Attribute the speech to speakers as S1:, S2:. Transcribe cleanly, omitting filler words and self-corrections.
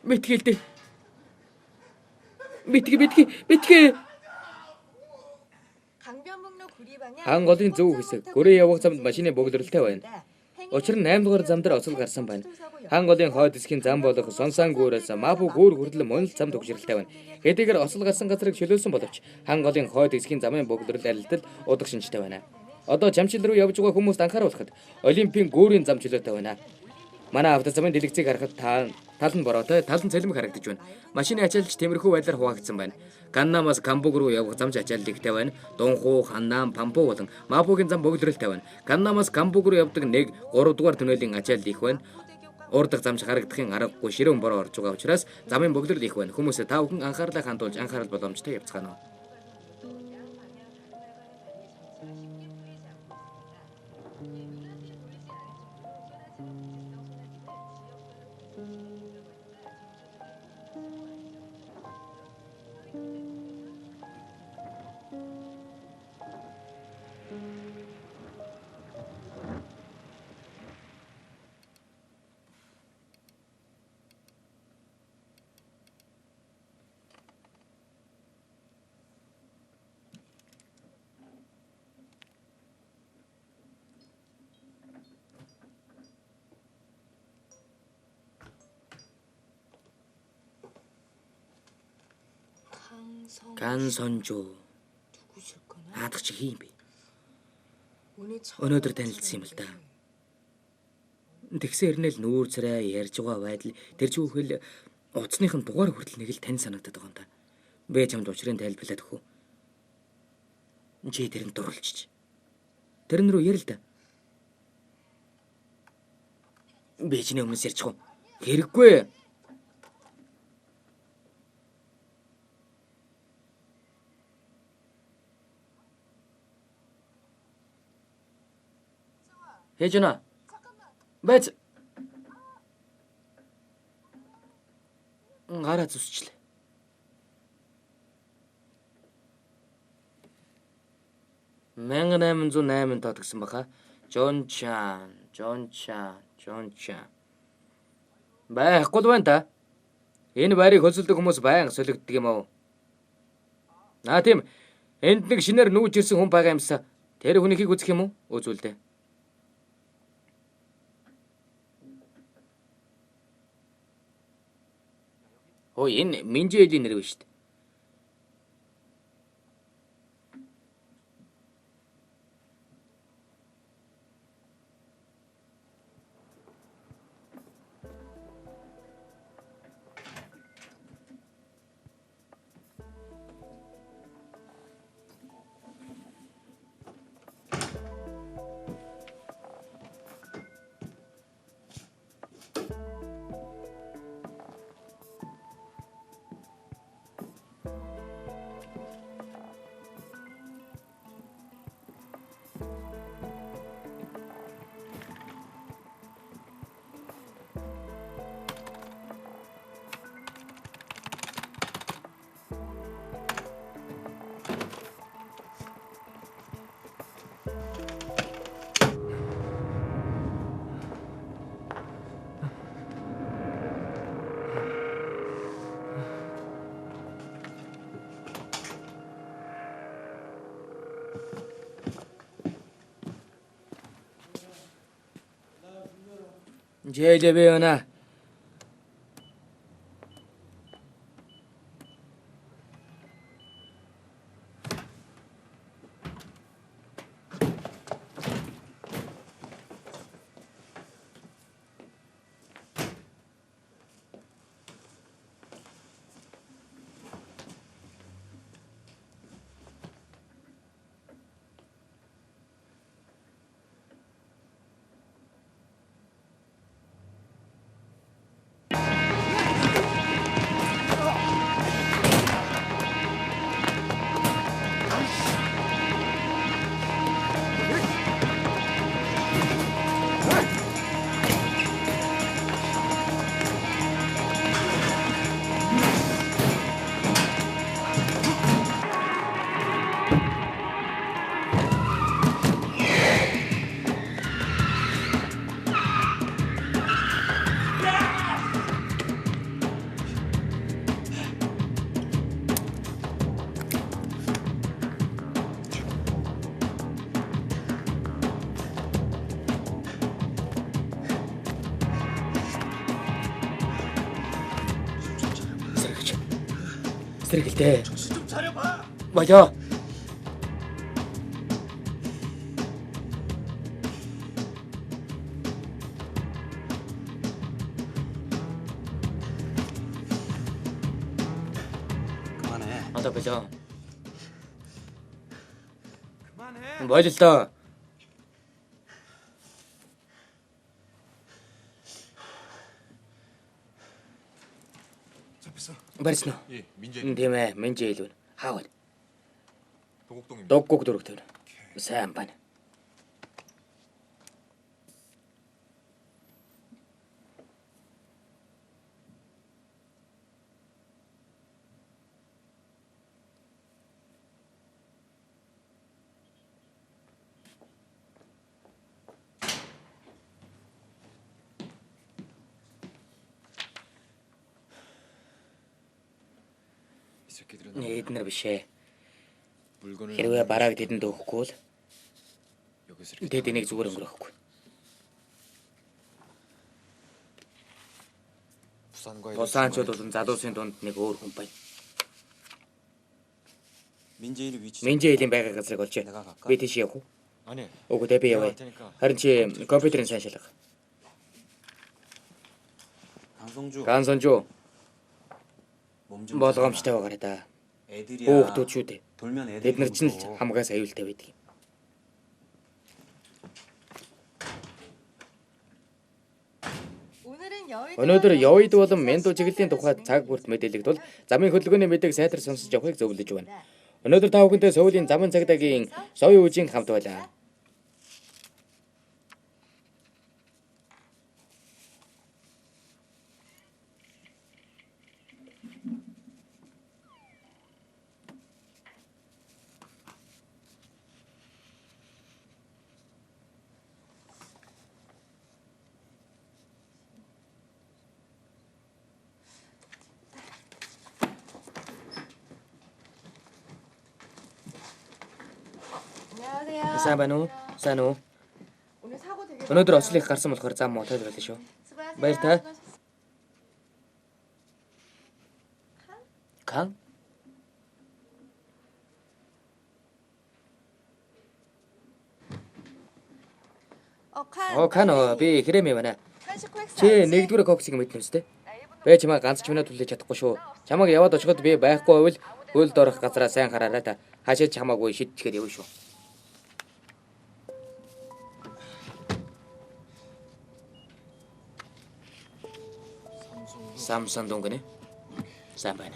S1: Битгэлтэй. Битгэ. Хаан голын зөв хэсэг гөрөө явах замд машины бөглөрөлтэй байна. Учир нь 8 дугаар зам дээр осол гарсан байна. Хаан голын хойд хэсгийн зам болох Сонсан гүүрээс Мапу гүүр хүртэл мөн л зам төгшрөлтэй байна. Хэдийгээр осол гарсан газрыг чөлөөлсөн боловч хаан голын хойд хэсгийн замын бөглөрөл арилтал удаг шинжтэй байна. Одоо Чамчил руу явж байгаа хүмүүст анхааруулахад Олимпийн гүүрийн зам чөлөөтэй байна. Манай автозамын дэлгэцийг харахад тал нь бороотой, тал нь цалин харагдаж байна. Машины ачаалж тиймэрхүү байдлаар хуваагдсан байна. Ганнамаас Камбуг руу явах замч ачааллигтай байна. Дунхуу, Ханнам, Пампу болон Мапугийн зам бөглөрөлтэй байна. Ганнамаас Камбуг руу явдаг 1-3 дугаар түнэлийн ачаалал их байна. Урд дахь замч харагдахын аргагүй ширүүн бороо орж байгаа учраас замын бөглөрөл их байна. Хүмүүсээ та бүхэн анхаарлаа хандуулж анхаарал боломжтой явцгаана. Гансонжоо. Наадах чи хин бэ? Өнөөдөр танилцсан юм л да. Тэгсэн хэрнээл нүүр царай ярьж байгаа байдал тэр жүүхэл утасныхын дугаар хүртэл нэг л тань санагдаад байгаа юм да. Бэ чамд учрыг тайлбарлаад өгөө. Чи тэрэнд дурлчих. Тэрэн рүү ярил да. Бэ чиний өмнөөс ярьчих уу? Хэрэггүй. 혜준아, байц. Гараа зүсчлээ. Мянга 808 тоо гэсэн баха. Жончан. Байхгүй л байна та. Энэ байрыг хөлсөлдөг хүмүүс байнга солигддог юм уу? Тийм. Энд нэг шинээр нүүж ирсэн хүн байгаа юмсаа. Тэр хүнийхийг үзэх юм уу? Үзүүлдэ. Ой, энэ Минжээлийн нэр биш шүү дээ. 제재배연아. тэр гэлтэй.
S2: 정신 좀 차려봐.
S1: 맞아.
S2: 그만해.
S1: 어서 보자.
S2: 그만해.
S1: 뭐였어?
S2: 잡혔어.
S1: 말했어.
S2: 예, 민재.
S1: 팀에 민재일은 하원.
S2: 도곡동입니다.
S1: 독곡 도록들. 삼반.
S2: 이 새끼들은
S1: эднэр бишээ.
S2: 물건을
S1: Хэрвээ барааг тэдэнд өгөхгүй л
S2: 여기서 이렇게
S1: тэд энийг зүгээр өнгөрөхгүй.
S2: 부산과의
S1: Бусаанчууд болон залуусын дунд нэг өөр хүн байна.
S2: 민재일의 위치.
S1: Минжээлийн байгаа газрыг олж.
S2: 내가 갈까?
S1: Би тийш явах уу?
S2: 아니.
S1: Үгүй дээ би явъя. Харин чи компьютерын сайн шалга.
S2: 강성주.
S1: Гансонжоо
S2: 몸좀
S1: болгоомжтой байгаарай да.
S2: 애들이야.
S1: Хүүхдүүд шүү дээ.
S2: 돌면 애들이.
S1: Тэд нар чинь л
S2: 울고.
S1: хамгаас аюултай байдаг. Өнөөдөр Явид болон Мендо чиглэлийн тухайд цаг бүрт мэдээлэгд бол замын хөдөлгөөний мэдээг сайтар сонсож явахыг зөвлөж байна. Өнөөдөр та бүхэнтэй Сөүлийн замын цагдаагийн соёо үжийн хамт байлаа.
S3: 안녕하세요.
S1: Сайн байна уу? Сайн уу?
S3: 오늘 사고 되게
S1: Өнөөдөр
S3: 많아요.
S1: ослыг гарсан болохоор зам мотод байлаа шүү.
S3: 수고하세요.
S1: баяр та.
S3: 수고하셨습니다.
S1: Кан? Кан би Хрэмээ байна. Чи нэгдүгээр коксыг мэднэ үстэй? Бэ чамаа ганц ч минут хүлээж чадахгүй шүү. Чамайг яваад очиход би байхгүй байвал хөлд орох газараа сайн хараарай та. Хашаа чамаагүй шидчихэд явна шүү. Самсон дунганы. Сайн байна.